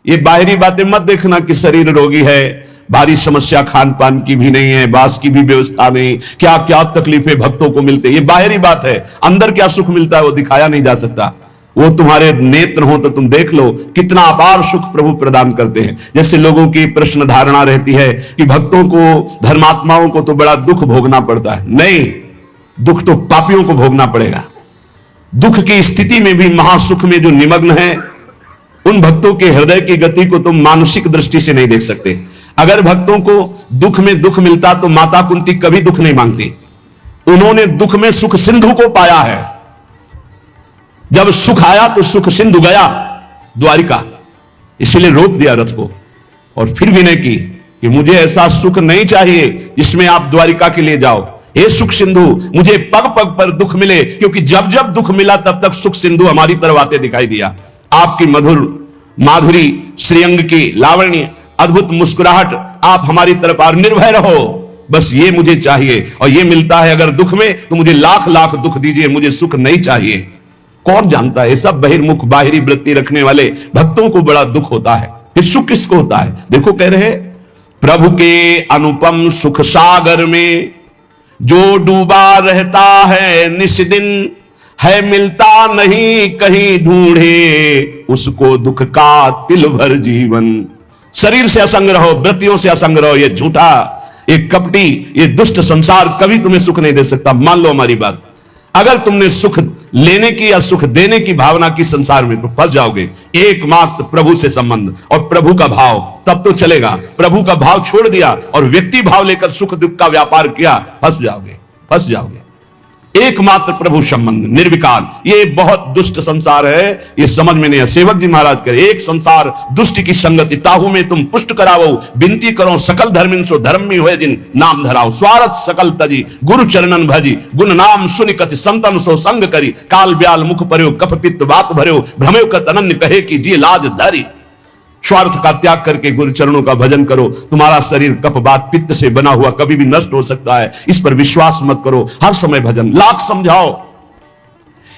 ये बाहरी बातें मत देखना कि शरीर रोगी है, भारी समस्या खान पान की भी नहीं है, बास की भी व्यवस्था नहीं, क्या क्या तकलीफें भक्तों को मिलते, ये बाहरी बात है। अंदर क्या सुख मिलता है वो दिखाया नहीं जा सकता। वो तुम्हारे नेत्र हो तो तुम देख लो कितना अपार सुख प्रभु प्रदान करते हैं। जैसे लोगों की प्रश्न धारणा रहती है कि भक्तों को, धर्मात्माओं को तो बड़ा दुख भोगना पड़ता है। नहीं, दुख तो पापियों को भोगना पड़ेगा। दुख की स्थिति में भी महासुख में जो निमग्न है, उन भक्तों के हृदय की गति को तुम मानसिक दृष्टि से नहीं देख सकते। अगर भक्तों को दुख में दुख मिलता तो माता कुंती कभी दुख नहीं मांगती। उन्होंने दुख में सुख सिंधु को पाया है। जब सुख आया तो सुख सिंधु गया द्वारिका, इसलिए रोक दिया रथ को और फिर विनय की कि मुझे ऐसा सुख नहीं चाहिए जिसमें आप द्वारिका के लिए जाओ। हे सुख सिंधु, मुझे पग पग पर दुख मिले, क्योंकि जब जब दुख मिला तब तक सुख सिंधु हमारी तरफ आते दिखाई दिया। आपकी मधुर माधुरी, श्रीअंग की लावण्य, अद्भुत मुस्कुराहट, आप हमारी तरफ और निर्भय रहो, बस ये मुझे चाहिए। और ये मिलता है अगर दुख में तो मुझे लाख लाख दुख दीजिए, मुझे सुख नहीं चाहिए। कौन जानता है, सब बहिर्मुख बाहरी वृत्ति रखने वाले भक्तों को बड़ा दुख होता है। फिर सुख किसको होता है? देखो कह रहे प्रभु के अनुपम सुख सागर में जो डूबा रहता है निस्दिन, है मिलता नहीं कहीं ढूंढे उसको दुख का तिल भर जीवन। शरीर से असंग रहो, वृत्तियों से असंग रहो। ये झूठा, ये कपटी, ये दुष्ट संसार कभी तुम्हें सुख नहीं दे सकता। मान लो हमारी बात। अगर तुमने सुख लेने की या सुख देने की भावना की संसार में, तो फंस जाओगे। एकमात्र प्रभु से संबंध और प्रभु का भाव, तब तो चलेगा। प्रभु का भाव छोड़ दिया और व्यक्ति भाव लेकर सुख दुख का व्यापार किया, फंस जाओगे, फंस जाओगे। एकमात्र प्रभु संबंध, निर्विकार। ये बहुत दुष्ट संसार है, ये समझ में नहीं है। सेवक जी महाराज करे, एक संसार दुष्ट की संगति, ताहू में तुम पुष्ट करावो, विनती करो सकल धर्मिन सो धर्मी हुए जिन नाम धराओ, स्वार्थ सकल तजी गुरु चरणन भजी, गुण नाम सुनि कति संतन सो संग करी, काल ब्याल मुख पर्यो कफ पित्त बात भर्यो, भ्रमेव कत अनन्य कहे कि जी लाज धरी। स्वार्थ का त्याग करके गुरु चरणों का भजन करो। तुम्हारा शरीर कफ बात पित्त से बना हुआ कभी भी नष्ट हो सकता है, इस पर विश्वास मत करो। हर समय भजन, लाख समझाओ।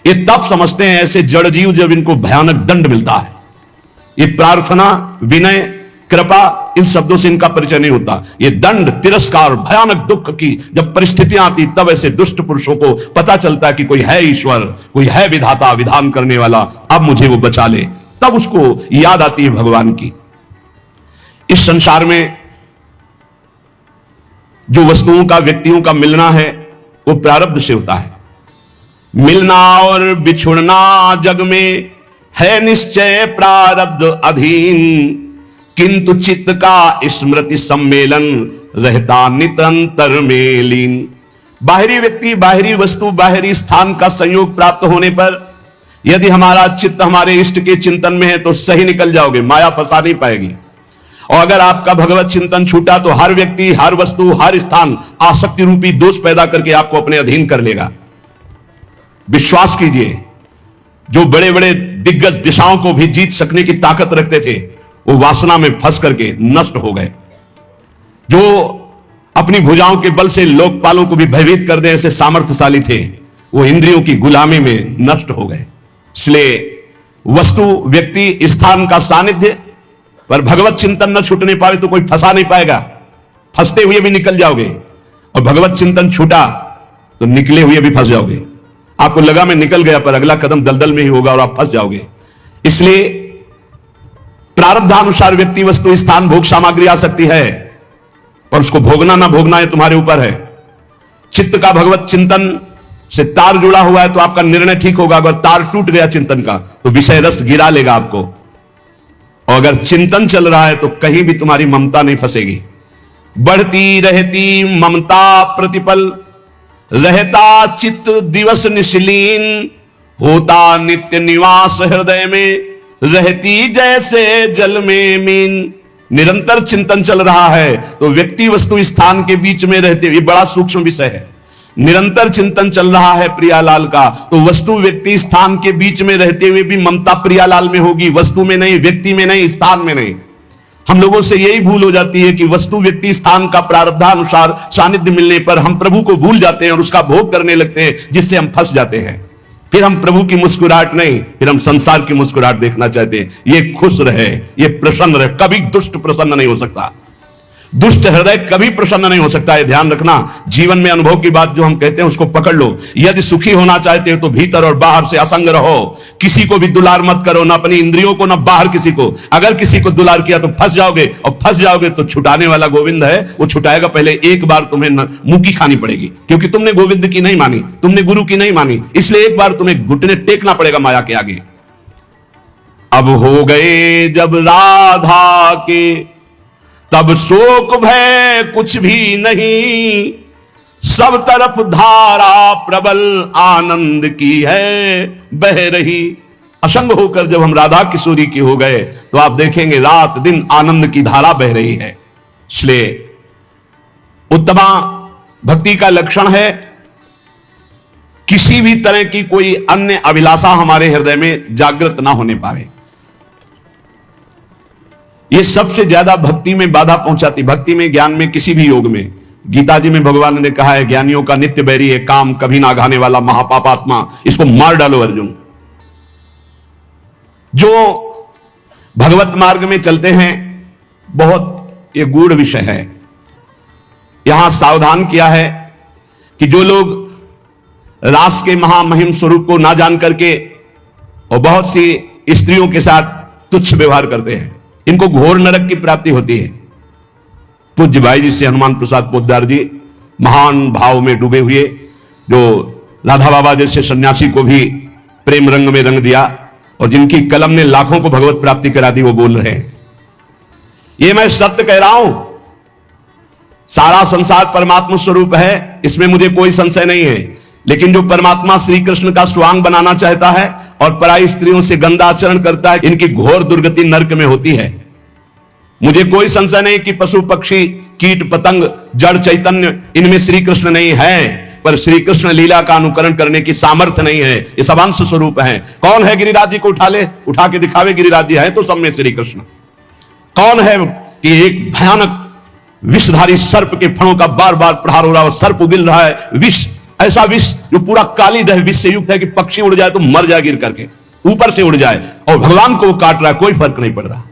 ये तब समझते हैं ऐसे जड़ जीव जब इनको भयानक दंड मिलता है। ये प्रार्थना, विनय, कृपा, इन शब्दों से इनका परिचय नहीं होता। ये दंड, तिरस्कार, भयानक दुख की जब परिस्थितियां आती, तब ऐसे दुष्ट पुरुषों को पता चलता है कि कोई है ईश्वर, कोई है विधाता, विधान करने वाला, अब मुझे वो बचा ले। तब उसको याद आती है भगवान की। इस संसार में जो वस्तुओं का, व्यक्तियों का मिलना है, वो प्रारब्ध से होता है। मिलना और बिछुड़ना जग में है निश्चय प्रारब्ध अधीन, किंतु चित्त का स्मृति सम्मेलन रहता नितंतर में लीन। बाहरी व्यक्ति, बाहरी वस्तु, बाहरी स्थान का संयोग प्राप्त होने पर यदि हमारा चित्त हमारे इष्ट के चिंतन में है तो सही निकल जाओगे, माया फंसा नहीं पाएगी। और अगर आपका भगवत चिंतन छूटा तो हर व्यक्ति, हर वस्तु, हर स्थान आसक्ति रूपी दोष पैदा करके आपको अपने अधीन कर लेगा। विश्वास कीजिए, जो बड़े बड़े दिग्गज दिशाओं को भी जीत सकने की ताकत रखते थे, वो वासना में फंस करके नष्ट हो गए। जो अपनी भुजाओं के बल से लोकपालों को भी भयभीत कर दे ऐसे सामर्थ्यशाली थे, वो इंद्रियों की गुलामी में नष्ट हो गए। इसलिए वस्तु, व्यक्ति, स्थान का सानिध्य पर भगवत चिंतन न छूटने पाए तो कोई फंसा नहीं पाएगा। फंसते हुए भी निकल जाओगे, और भगवत चिंतन छूटा तो निकले हुए भी फंस जाओगे। आपको लगा मैं निकल गया, पर अगला कदम दलदल में ही होगा और आप फंस जाओगे। इसलिए प्रारब्धानुसार व्यक्ति, वस्तु, स्थान, भोग सामग्री आ सकती है, पर उसको भोगना ना भोगना ये तुम्हारे ऊपर है। चित्त का भगवत चिंतन से तार जुड़ा हुआ है तो आपका निर्णय ठीक होगा। अगर तार टूट गया चिंतन का तो विषय रस गिरा लेगा आपको। और अगर चिंतन चल रहा है तो कहीं भी तुम्हारी ममता नहीं फंसेगी। बढ़ती रहती ममता प्रतिपल, रहता चित्त दिवस निश्लीन, होता नित्य निवास हृदय में, रहती जैसे जल में मीन। निरंतर चिंतन चल रहा है तो व्यक्ति, वस्तु, स्थान के बीच में रहते हुए, बड़ा सूक्ष्म विषय है। निरंतर चिंतन चल रहा है प्रियालाल का, तो वस्तु, व्यक्ति, स्थान के बीच में रहते हुए भी ममता प्रियालाल में होगी, वस्तु में नहीं, व्यक्ति में नहीं, स्थान में नहीं। हम लोगों से यही भूल हो जाती है कि वस्तु, व्यक्ति, स्थान का प्रारब्धानुसार सानिध्य मिलने पर हम प्रभु को भूल जाते हैं और उसका भोग करने लगते हैं, जिससे हम फंस जाते हैं। फिर हम प्रभु की मुस्कुराहट नहीं, फिर हम संसार की मुस्कुराहट देखना चाहते हैं। ये खुश रहे, ये प्रसन्न रहे। कभी दुष्ट प्रसन्न नहीं हो सकता, दुष्ट हृदय कभी प्रसन्न नहीं हो सकता है। ध्यान रखना, जीवन में अनुभव की बात जो हम कहते हैं उसको पकड़ लो। यदि सुखी होना चाहते हो तो भीतर और बाहर से असंग रहो। किसी को भी दुलार मत करो, ना अपनी इंद्रियों को, ना बाहर किसी को। अगर किसी को दुलार किया तो फंस जाओगे, और फंस जाओगे तो छुटाने वाला गोविंद है, वो छुटाएगा। पहले एक बार तुम्हें मुंह खानी पड़ेगी, क्योंकि तुमने गोविंद की नहीं मानी, तुमने गुरु की नहीं मानी, इसलिए एक बार तुम्हें घुटने टेकना पड़ेगा माया के आगे। अब हो गए जब राधा के, तब शोक भय कुछ भी नहीं, सब तरफ धारा प्रबल आनंद की है बह रही। असंग होकर जब हम राधा किशोरी की हो गए तो आप देखेंगे रात दिन आनंद की धारा बह रही है। इसलिए उत्तमा भक्ति का लक्षण है किसी भी तरह की कोई अन्य अभिलाषा हमारे हृदय में जागृत ना होने पाए। ये सबसे ज्यादा भक्ति में बाधा पहुंचाती, भक्ति में, ज्ञान में, किसी भी योग में। गीता जी में भगवान ने कहा है ज्ञानियों का नित्य बैरी है काम, कभी ना घाने वाला महापापात्मा, इसको मार डालो अर्जुन। जो भगवत मार्ग में चलते हैं, बहुत ये गूढ़ विषय है। यहां सावधान किया है कि जो लोग रास के महामहिम स्वरूप को ना जान करके और बहुत सी स्त्रियों के साथ तुच्छ व्यवहार करते हैं, इनको घोर नरक की प्राप्ति होती है। पूज्य भाई जी से हनुमान प्रसाद पोद्दार जी महान भाव में डूबे हुए, जो राधा बाबा जैसे सन्यासी को भी प्रेम रंग में रंग दिया और जिनकी कलम ने लाखों को भगवत प्राप्ति करा दी, वो बोल रहे हैं। ये मैं सत्य कह रहा हूं, सारा संसार परमात्मा स्वरूप है, इसमें मुझे कोई संशय नहीं है। लेकिन जो परमात्मा श्री कृष्ण का स्वांग बनाना चाहता है और पराई स्त्रियों से गंदा आचरण करता है, इनकी घोर दुर्गति नरक में होती है। मुझे कोई संशय नहीं कि पशु पक्षी कीट पतंग जड़ चैतन्य इनमें श्री कृष्ण नहीं है, पर श्री कृष्ण लीला का अनुकरण करने की सामर्थ्य नहीं है। ये सब अंश स्वरूप है। कौन है गिरिराज जी को उठा ले, उठा के दिखावे गिरिराज जी है तो सब में श्री कृष्ण। कौन है कि एक भयानक विषधारी सर्प के फणों का बार बार प्रहार हो रहा है, सर्प उगिल रहा है, विष, ऐसा विष जो पूरा काली दह विष से युक्त है कि पक्षी उड़ जाए तो मर जाए गिर करके, ऊपर से उड़ जाए, और भगवान को वो काट रहा है, कोई फर्क नहीं पड़ रहा।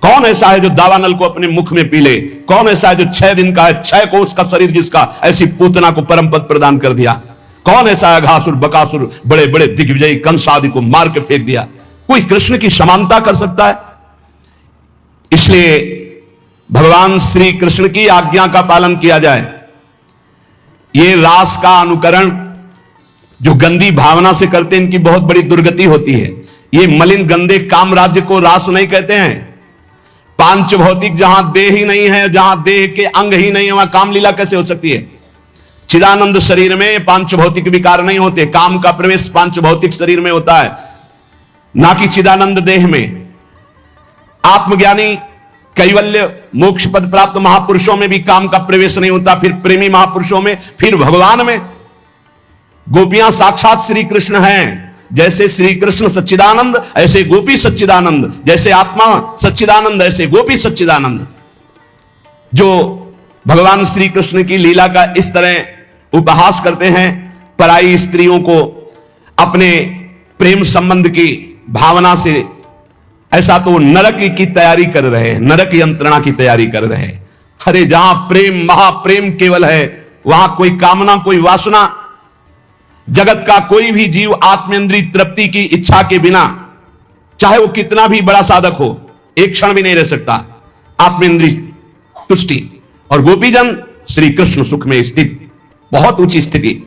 कौन ऐसा है जो दावानल को अपने मुख में पी ले? कौन ऐसा है जो 6 दिन का है, 6 कोस का शरीर जिसका, ऐसी पूतना को परम पद प्रदान कर दिया? कौन ऐसा है घासुर बकासुर बड़े बड़े दिग्विजयी कंस आदि को मार के फेंक दिया? कोई कृष्ण की समानता कर सकता है? इसलिए भगवान श्री कृष्ण की आज्ञा का पालन किया जाए। ये रास का अनुकरण जो गंदी भावना से करते हैं, इनकी बहुत बड़ी दुर्गति होती है। ये मलिन गंदे काम राज्य को रास नहीं कहते हैं। पांच भौतिक, जहां देह ही नहीं है, जहां देह के अंग ही नहीं है, वहां काम लीला कैसे हो सकती है? चिदानंद शरीर में पांच भौतिक विकार नहीं होते। काम का प्रवेश पांच भौतिक शरीर में होता है, ना कि चिदानंद देह में। आत्मज्ञानी कैवल्य मोक्ष पद प्राप्त महापुरुषों में भी काम का प्रवेश नहीं होता, फिर प्रेमी महापुरुषों में, फिर भगवान में। गोपियां साक्षात श्री कृष्ण हैं। जैसे श्री कृष्ण सच्चिदानंद ऐसे गोपी सच्चिदानंद, जैसे आत्मा सच्चिदानंद ऐसे गोपी सच्चिदानंद। जो भगवान श्री कृष्ण की लीला का इस तरह उपहास करते हैं, पराई स्त्रियों को अपने प्रेम संबंध की भावना से, ऐसा तो नरक की तैयारी कर रहे हैं, नरक यंत्रणा की तैयारी कर रहे हैं। अरे जहां प्रेम, महाप्रेम केवल है, वहां कोई कामना, कोई वासना, जगत का कोई भी जीव आत्मेंद्रिय तृप्ति की इच्छा के बिना, चाहे वो कितना भी बड़ा साधक हो, एक क्षण भी नहीं रह सकता। आत्मेंद्रिय तुष्टि। और गोपीजन श्री कृष्ण सुख में स्थित, बहुत ऊंची स्थिति।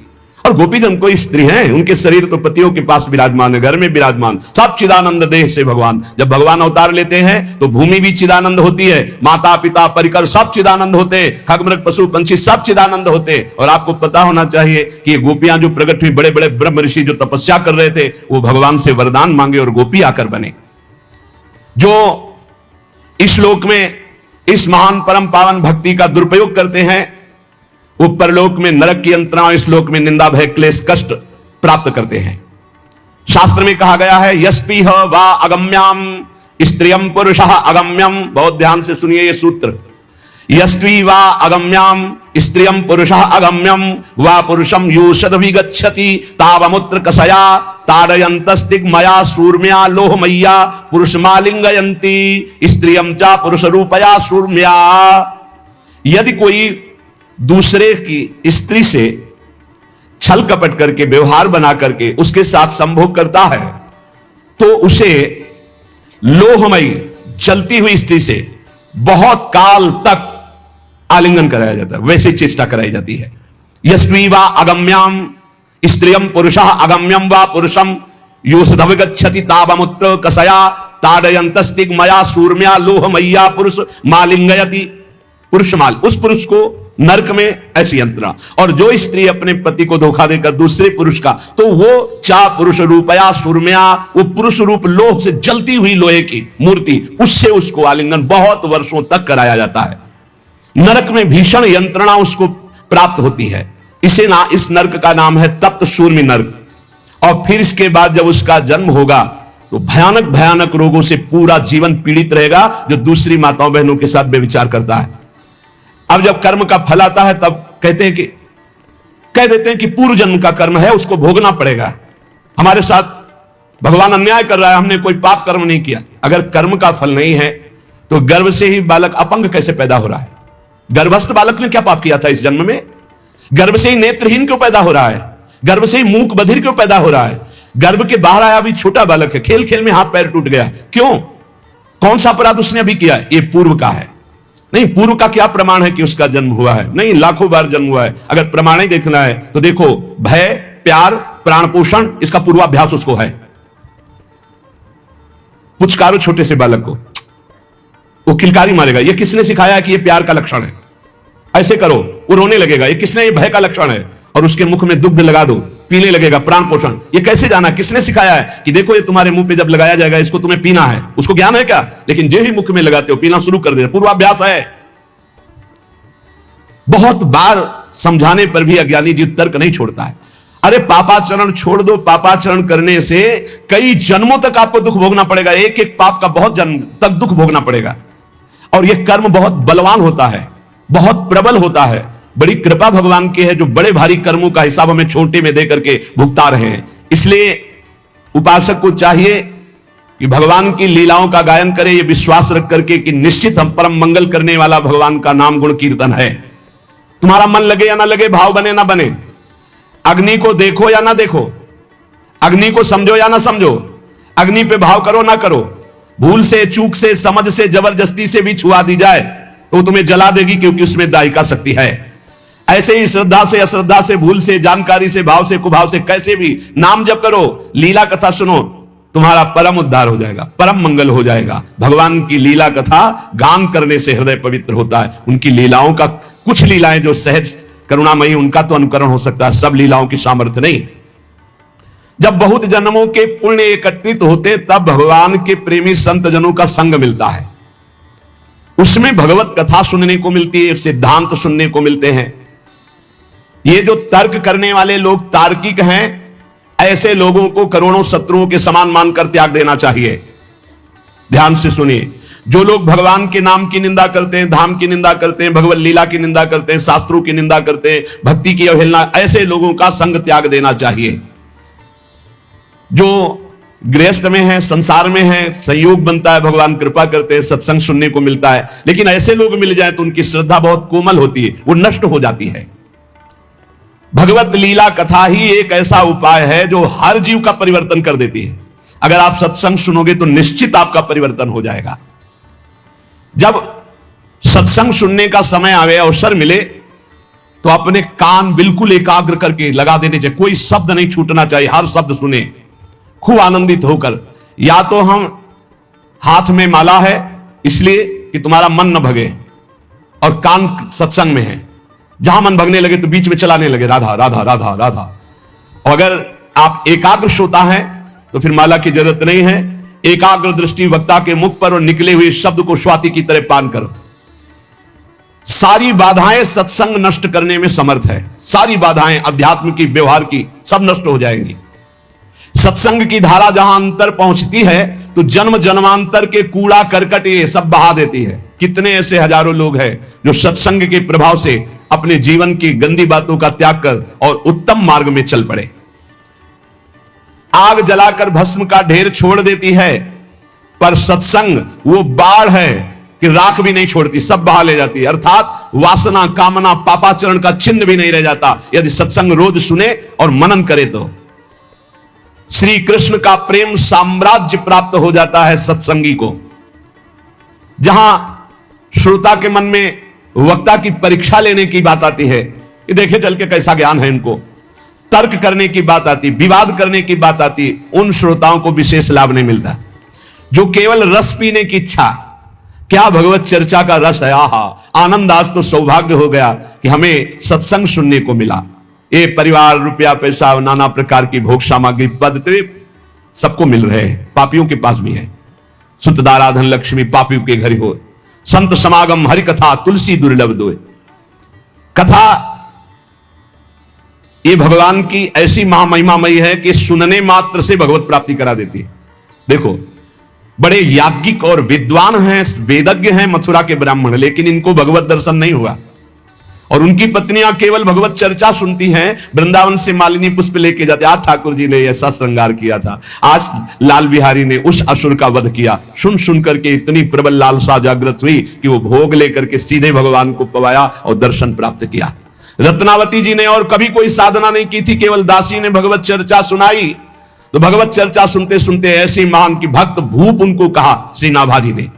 और गोपीजन कोई स्त्री हैं, उनके शरीर तो पतियों के पास विराजमान है, घर में विराजमान, सब चिदानंद देह से भगवान। जब भगवान अवतार लेते हैं तो भूमि भी चिदानंद होती है, माता पिता परिकर सब चिदानंद होते, खगमृग पशु पंछी सब चिदानंद होते। और आपको पता होना चाहिए कि ये गोपियां जो प्रकट हुई, बड़े बड़े ब्रह्म ऋषि जो तपस्या कर रहे थे, वो भगवान से वरदान मांगे और गोपी आकर बने। जो इस लोक में इस महान परम पावन भक्ति का दुरुपयोग करते हैं, वो परलोक में नरक की यंत्रणा, इस लोक में निंदा भय क्लेश कष्ट प्राप्त करते हैं। शास्त्र में कहा गया है, यस्पीह वा अगम्याम स्त्रियम पुरुषः अगम्यम। बहुत ध्यान से सुनिए ये सूत्र। यस्वी वा अगम्याम स्त्रियम पुरुषः अगम्यम वा पुरुषम योषद विगच्छति तावमुत्र कसया ताड़यन्तस्तिग्मया सूर्म्या लोहमय्या पुरुषमालिंगयन्ति स्त्रियम चा पुरुष रूपया सूर्म्या। यदि कोई दूसरे की स्त्री से छल कपट करके व्यवहार बना करके उसके साथ संभोग करता है तो उसे लोहमयी जलती हुई स्त्री से बहुत काल तक आलिंगन कराया जाता है, वैसी चेष्टा कराई जाती है। यस्वी वा अगम्याम स्त्रियम पुरुषः अगम्यम वा पुरुषम योषधविगच्छति तावमुत्र कसया ताड़यन्तस्तिग्मया सूर्म्या लोहमय्या पुरुष मालिंगयति। पुरुष माल, उस पुरुष को नरक में ऐसी यंत्रणा। और जो स्त्री अपने पति को धोखा देकर दूसरे पुरुष का, तो वो चा पुरुष रूपया सूर्म्या, वो पुरुष रूप लोह से जलती हुई लोहे की मूर्ति, उससे उसको आलिंगन बहुत वर्षों तक कराया जाता है। नरक में भीषण यंत्रणा उसको प्राप्त होती है। इस नरक का नाम है तप्त शूर्मी नरक। और फिर इसके बाद जब उसका जन्म होगा तो भयानक भयानक रोगों से पूरा जीवन पीड़ित रहेगा, जो दूसरी माताओं बहनों के साथ व्यभिचार करता है। अब जब कर्म का फल आता है तब कह देते हैं कि पूर्व जन्म का कर्म है, उसको भोगना पड़ेगा। हमारे साथ भगवान अन्याय कर रहा है, हमने कोई पाप कर्म नहीं किया। अगर कर्म का फल नहीं है तो गर्भ से ही बालक अपंग कैसे पैदा हो रहा है? गर्भस्थ बालक ने क्या पाप किया था इस जन्म में? गर्भ से ही नेत्रहीन क्यों पैदा हो रहा है? गर्भ से ही मूक बधिर क्यों पैदा हो रहा है? गर्भ के बाहर आया अभी छोटा बालक है, खेल खेल में हाथ पैर टूट गया, क्यों? कौन सा अपराध उसने अभी किया? ये पूर्व का है। नहीं, पूर्व का क्या प्रमाण है कि उसका जन्म हुआ है? नहीं, लाखों बार जन्म हुआ है। अगर प्रमाण ही देखना है तो देखो, भय, प्यार, प्राण पोषण, इसका पूर्वाभ्यास उसको है। पुचकारो छोटे से बालक को, वो किलकारी मारेगा। ये किसने सिखाया कि ये प्यार का लक्षण है? ऐसे करो, वो रोने लगेगा। ये किसने? ये भय का लक्षण है। और उसके मुख में दुग्ध लगा दो, पीने लगेगा, प्राण पोषण। ये कैसे जाना? किसने सिखाया है कि देखो ये तुम्हारे मुंह पे जब लगाया जाएगा इसको तुम्हें पीना है? उसको ज्ञान है क्या? लेकिन जो ही मुख में लगाते हो पीना शुरू कर देते। पूर्वाभ्यास है। बहुत बार समझाने पर भी अज्ञानी जीव तर्क नहीं छोड़ता है। अरे पापाचरण छोड़ दो, पापाचरण करने से कई जन्मों तक आपको दुख भोगना पड़ेगा। एक एक पाप का बहुत जन्म तक दुख भोगना पड़ेगा। और यह कर्म बहुत बलवान होता है, बहुत प्रबल होता है। बड़ी कृपा भगवान की है जो बड़े भारी कर्मों का हिसाब हमें छोटे में दे करके भुगता रहे हैं। इसलिए उपासक को चाहिए कि भगवान की लीलाओं का गायन करे, ये विश्वास रख करके कि निश्चित हम परम मंगल करने वाला भगवान का नाम गुण कीर्तन है। तुम्हारा मन लगे या ना लगे, भाव बने ना बने, अग्नि को देखो या ना देखो, अग्नि को समझो या ना समझो, अग्नि पे भाव करो ना करो, भूल से, चूक से, समझ से, जबरदस्ती से भी छुआ दी जाए तो तुम्हें जला देगी, क्योंकि उसमें दायिका शक्ति है। ऐसे ही श्रद्धा से, अश्रद्धा से, भूल से, जानकारी से, भाव से, कुभाव से, कैसे भी नाम जप करो, लीला कथा सुनो, तुम्हारा परम उद्धार हो जाएगा, परम मंगल हो जाएगा। भगवान की लीला कथा गान करने से हृदय पवित्र होता है। उनकी लीलाओं का, कुछ लीलाएं जो सहज करुणामयी, उनका तो अनुकरण हो सकता है, सब लीलाओं की सामर्थ्य नहीं। जब बहुत जन्मों के पुण्य एकत्रित होते तब भगवान के प्रेमी संत जनों का संग मिलता है। उसमें भगवत कथा सुनने को मिलती है, सिद्धांत सुनने को मिलते हैं। ये जो तर्क करने वाले लोग तार्किक हैं, ऐसे लोगों को करोड़ों शत्रुओं के समान मानकर त्याग देना चाहिए। ध्यान से सुनिए, जो लोग भगवान के नाम की निंदा करते हैं, धाम की निंदा करते हैं, भगवत लीला की निंदा करते हैं, शास्त्रों की निंदा करते हैं, भक्ति की अवहेलना, ऐसे लोगों का संग त्याग देना चाहिए। जो गृहस्थ में है, संसार में है, संयोग बनता है, भगवान कृपा करते हैं, सत्संग सुनने को मिलता है, लेकिन ऐसे लोग मिल जाए तो उनकी श्रद्धा बहुत कोमल होती है, वो नष्ट हो जाती है। भगवत लीला कथा ही एक ऐसा उपाय है जो हर जीव का परिवर्तन कर देती है। अगर आप सत्संग सुनोगे तो निश्चित आपका परिवर्तन हो जाएगा। जब सत्संग सुनने का समय आवे, अवसर मिले, तो अपने कान बिल्कुल एकाग्र करके लगा देने चाहिए, कोई शब्द नहीं छूटना चाहिए, हर शब्द सुने खूब आनंदित होकर। या तो हम हाथ में माला है इसलिए कि तुम्हारा मन न भगे, और कान सत्संग में है, जहां मन भगने लगे तो बीच में चलाने लगे राधा राधा राधा राधा। और अगर आप एकाग्र श्रोता हैं तो फिर माला की जरूरत नहीं है। एकाग्र दृष्टि वक्ता के मुख पर और निकले हुए शब्द को स्वाति की तरह पान करो। सारी बाधाएं सत्संग नष्ट करने में समर्थ है। सारी बाधाएं अध्यात्म की, व्यवहार की, सब नष्ट हो जाएंगी। सत्संग की धारा जहां अंतर पहुंचती है तो जन्म जन्मांतर के कूड़ा करकट ये सब बहा देती है। कितने ऐसे हजारों लोग हैं जो सत्संग के प्रभाव से अपने जीवन की गंदी बातों का त्याग कर और उत्तम मार्ग में चल पड़े। आग जलाकर भस्म का ढेर छोड़ देती है, पर सत्संग वो बाढ़ है कि राख भी नहीं छोड़ती, सब बहा ले जाती है। अर्थात वासना, कामना, पापाचरण का चिन्ह भी नहीं रह जाता यदि सत्संग रोज सुने और मनन करे तो। श्री कृष्ण का प्रेम साम्राज्य प्राप्त हो जाता है सत्संगी को। जहां श्रोता के मन में वक्ता की परीक्षा लेने की बात आती है, ये देखे चल के कैसा ज्ञान है इनको, तर्क करने की बात आती, विवाद करने की बात आती, उन श्रोताओं को विशेष लाभ नहीं मिलता। जो केवल रस पीने की इच्छा, क्या भगवत चर्चा का रस है, आहा आनंद, आज तो सौभाग्य हो गया कि हमें सत्संग सुनने को मिला। ये परिवार, रुपया, पैसा, नाना प्रकार की भोग सामग्री, पद सबको मिल रहे हैं, पापियों के पास भी है। सुतदाराधन लक्ष्मी पापियों के घर हो, संत समागम हरि कथा तुलसी दुर्लभ दोय। कथा ये भगवान की ऐसी महामहिमामयी है कि सुनने मात्र से भगवत प्राप्ति करा देती है। देखो, बड़े याज्ञिक और विद्वान हैं, वेदज्ञ हैं मथुरा के ब्राह्मण, लेकिन इनको भगवत दर्शन नहीं हुआ। और उनकी पत्नियां केवल भगवत चर्चा सुनती हैं। वृंदावन से मालिनी पुष्प लेके जाते, आज ठाकुर जी ने ऐसा श्रृंगार किया था, आज लाल बिहारी ने उस असुर का वध किया। सुन सुन करके इतनी प्रबल लालसा जागृत हुई कि वो भोग लेकर के सीधे भगवान को पवाया और दर्शन प्राप्त किया। रत्नावती जी ने और कभी कोई साधना नहीं की थी, केवल दासी ने भगवत चर्चा सुनाई। तो भगवत चर्चा सुनते सुनते ऐसी महान की भक्त भूप उनको कहा श्री नाभाजी ने।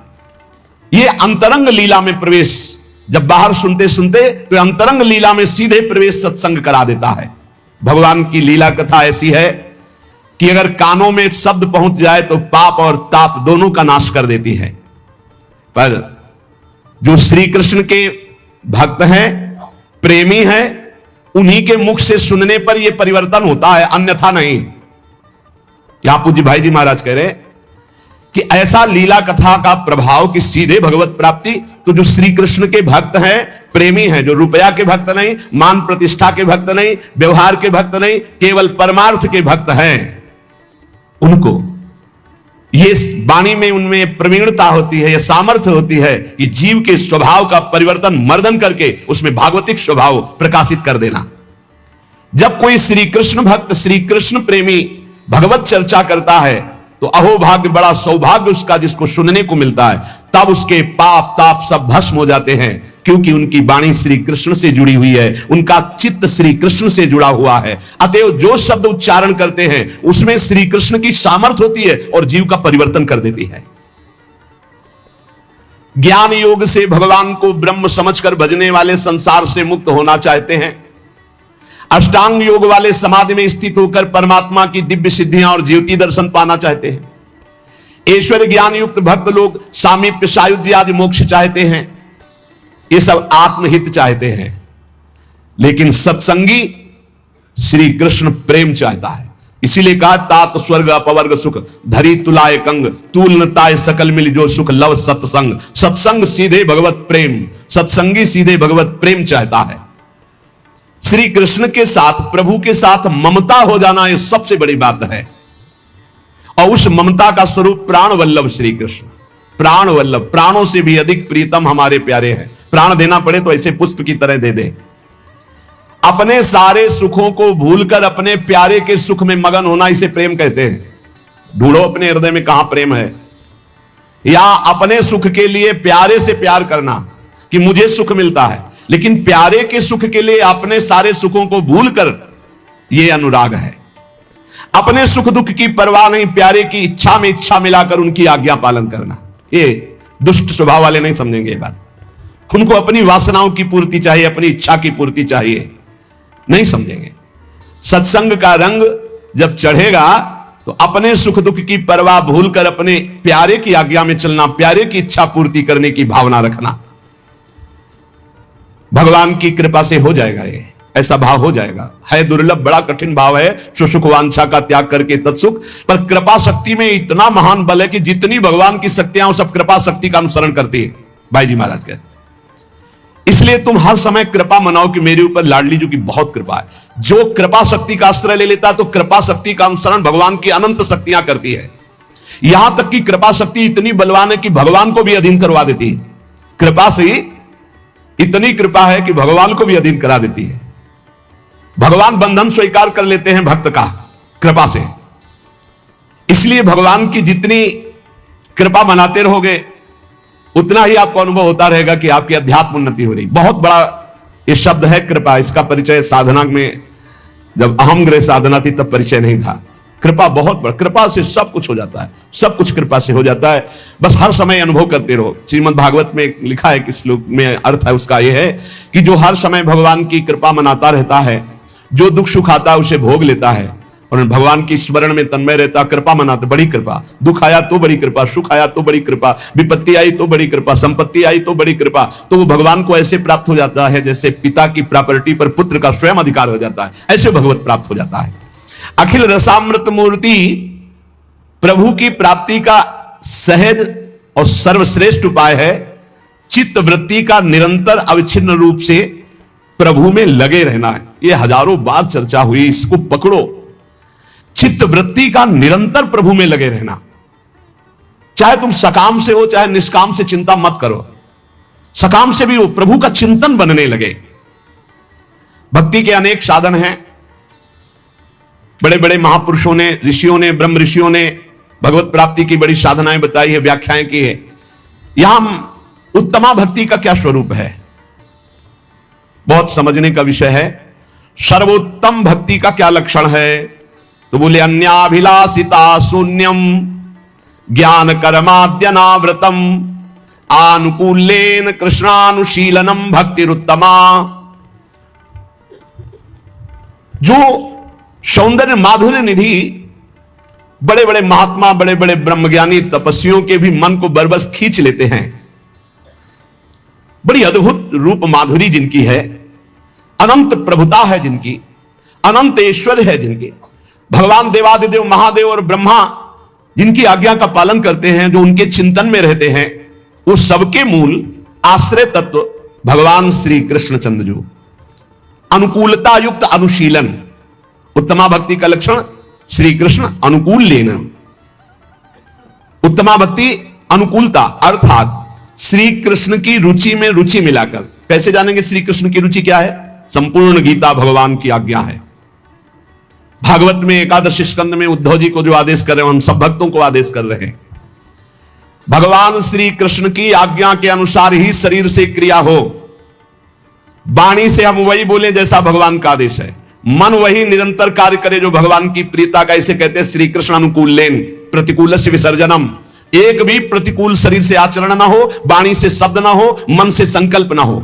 ये अंतरंग लीला में प्रवेश, जब बाहर सुनते सुनते तो अंतरंग लीला में सीधे प्रवेश सत्संग करा देता है। भगवान की लीला कथा ऐसी है कि अगर कानों में शब्द पहुंच जाए तो पाप और ताप दोनों का नाश कर देती है। पर जो श्री कृष्ण के भक्त हैं, प्रेमी हैं, उन्हीं के मुख से सुनने पर यह परिवर्तन होता है, अन्यथा नहीं। यहां पूज्य भाई जी महाराज कह रहे कि ऐसा लीला कथा का प्रभाव कि सीधे भगवत प्राप्ति। तो जो श्री कृष्ण के भक्त हैं, प्रेमी हैं, जो रुपया के भक्त नहीं, मान प्रतिष्ठा के भक्त नहीं, व्यवहार के भक्त नहीं, केवल परमार्थ के भक्त हैं, उनको ये वाणी में उनमें प्रवीणता होती है, यह सामर्थ्य होती है कि जीव के स्वभाव का परिवर्तन मर्दन करके उसमें भागवतिक स्वभाव प्रकाशित कर देना। जब कोई श्री कृष्ण भक्त, श्री कृष्ण प्रेमी भगवत चर्चा करता है तो अहोभाग्य, बड़ा सौभाग्य उसका जिसको सुनने को मिलता है। तब उसके पाप ताप सब भस्म हो जाते हैं, क्योंकि उनकी वाणी श्री कृष्ण से जुड़ी हुई है, उनका चित्त श्री कृष्ण से जुड़ा हुआ है। अतएव जो शब्द उच्चारण करते हैं उसमें श्री कृष्ण की सामर्थ्य होती है और जीव का परिवर्तन कर देती है। ज्ञान योग से भगवान को ब्रह्म समझकर भजने वाले संसार से मुक्त होना चाहते हैं। अष्टांग योग वाले समाधि में स्थित होकर परमात्मा की दिव्य सिद्धियां और ज्योति दर्शन पाना चाहते हैं। ऐश्वर्य ज्ञान युक्त भक्त लोग सामीप्य, सायुज्य आदि मोक्ष चाहते हैं। ये सब आत्महित चाहते हैं। लेकिन सत्संगी श्री कृष्ण प्रेम चाहता है। इसीलिए कहा तात स्वर्ग अपवर्ग सुख धरी तुलाय कंग तूल न ताय सकल मिल जो सुख लव सत्संग। सत्संग सीधे भगवत प्रेम, सत्संगी सीधे भगवत प्रेम चाहता है। श्री कृष्ण के साथ, प्रभु के साथ ममता हो जाना यह सबसे बड़ी बात है। और उस ममता का स्वरूप प्राण वल्लभ श्री कृष्ण, प्राण वल्लभ, प्राणों से भी अधिक प्रीतम हमारे प्यारे हैं। प्राण देना पड़े तो ऐसे पुष्प की तरह दे दे। अपने सारे सुखों को भूलकर अपने प्यारे के सुख में मगन होना, इसे प्रेम कहते हैं। ढूंढो अपने हृदय में कहां प्रेम है। या अपने सुख के लिए प्यारे से प्यार करना कि मुझे सुख मिलता है, लेकिन प्यारे के सुख के लिए अपने सारे सुखों को भूलकर, यह अनुराग है। अपने सुख दुख की परवाह नहीं, प्यारे की इच्छा में इच्छा मिलाकर उनकी आज्ञा पालन करना। ये दुष्ट स्वभाव वाले नहीं समझेंगे ये बात। उनको अपनी वासनाओं की पूर्ति चाहिए, अपनी इच्छा की पूर्ति चाहिए, नहीं समझेंगे। सत्संग का रंग जब चढ़ेगा तो अपने सुख दुख की परवाह भूलकर अपने प्यारे की आज्ञा में चलना, प्यारे की इच्छा पूर्ति करने की भावना रखना। भगवान की कृपा से हो जाएगा, ये ऐसा भाव हो जाएगा। है दुर्लभ, बड़ा कठिन भाव है, सुसुख वांछा का त्याग करके तत्सुख। पर कृपा शक्ति में इतना महान बल है कि जितनी भगवान की शक्तियां वो सब कृपा शक्ति का अनुसरण करती है। भाई जी महाराज कह, इसलिए तुम हर समय कृपा मनाओ कि मेरे ऊपर लाडली जी की बहुत कृपा है। जो कृपा शक्ति का आश्रय ले लेता तो कृपा शक्ति का अनुसरण भगवान की अनंत शक्तियां करती है। यहां तक कि कृपा शक्ति इतनी बलवान है कि भगवान को भी अधीन करवा देती है। कृपा से इतनी कृपा है कि भगवान को भी अधीन करा देती है। भगवान बंधन स्वीकार कर लेते हैं भक्त का कृपा से। इसलिए भगवान की जितनी कृपा मनाते रहोगे उतना ही आपको अनुभव होता रहेगा कि आपकी अध्यात्म उन्नति हो रही। बहुत बड़ा ये शब्द है कृपा। इसका परिचय साधना में जब अहम ग्रह साधना थी तब परिचय नहीं था। कृपा बहुत बड़ा, कृपा से सब कुछ हो जाता है, सब कुछ कृपा से हो जाता है। बस हर समय अनुभव करते रहो। श्रीमद् भागवत में लिखा है कि श्लोक में अर्थ है उसका यह है कि जो हर समय भगवान की कृपा मनाता रहता है, जो दुख सुख आता है उसे भोग लेता है और भगवान की स्मरण में तन्मय रहता, कृपा मनाते, बड़ी कृपा। दुख आया तो बड़ी कृपा, सुख आया तो बड़ी कृपा, विपत्ति आई तो बड़ी कृपा, संपत्ति आई तो बड़ी कृपा। तो वो भगवान को ऐसे प्राप्त हो जाता है जैसे पिता की प्रॉपर्टी पर पुत्र का स्वयं अधिकार हो जाता है, ऐसे भगवत प्राप्त हो जाता है। अखिल रसामृत मूर्ति प्रभु की प्राप्ति का सहज और सर्वश्रेष्ठ उपाय है। चित्त वृत्ति का निरंतर अविच्छिन्न रूप से प्रभु में लगे रहना है। यह हजारों बार चर्चा हुई, इसको पकड़ो। चित्त वृत्ति का निरंतर प्रभु में लगे रहना। चाहे तुम सकाम से हो चाहे निष्काम से, चिंता मत करो। सकाम से भी हो, प्रभु का चिंतन बनने लगे। भक्ति के अनेक साधन हैं। बड़े बड़े महापुरुषों ने, ऋषियों ने, ब्रह्म ऋषियों ने भगवत प्राप्ति की बड़ी साधनाएं बताई है, व्याख्याएं की है। यहां उत्तमा भक्ति का क्या स्वरूप है, बहुत समझने का विषय है। सर्वोत्तम भक्ति का क्या लक्षण है, तो बोले अन्याभिलाषिता शून्यम ज्ञान कर्माद्यनावृतम आनुकूल्येन कृष्णानुशीलनम भक्तिरुत्तमा। जो सौंदर्य माधुर्य निधि बड़े बड़े महात्मा, बड़े बड़े ब्रह्मज्ञानी तपस्वियों के भी मन को बरबस खींच लेते हैं। बड़ी अद्भुत रूप माधुरी जिनकी है, अनंत प्रभुता है जिनकी, अनंत ऐश्वर्य है जिनके। भगवान देवादिदेव महादेव और ब्रह्मा जिनकी आज्ञा का पालन करते हैं, जो उनके चिंतन में रहते हैं, वो सबके मूल आश्रय तत्व भगवान श्री कृष्ण चंद्र। जो अनुकूलता युक्त अनुशीलन, उत्तमा भक्ति का लक्षण श्री कृष्ण अनुकूल लेना। उत्तमा भक्ति अनुकूलता अर्थात श्री कृष्ण की रुचि में रुचि मिलाकर। कैसे जानेंगे श्री कृष्ण की रुचि क्या है? संपूर्ण गीता भगवान की आज्ञा है। भागवत में एकादश स्कंद में उद्धव जी को जो आदेश कर रहे हैं, हम सब भक्तों को आदेश कर रहे हैं। भगवान श्री कृष्ण की आज्ञा के अनुसार ही शरीर से क्रिया हो। वाणी से हम वही बोले जैसा भगवान का आदेश है। मन वही निरंतर कार्य करे जो भगवान की प्रीता का, इसे कहते हैं श्री कृष्ण अनुकूल लेन प्रतिकूल से विसर्जनम। एक भी प्रतिकूल शरीर से आचरण ना हो, वाणी से शब्द ना हो, मन से संकल्प ना हो।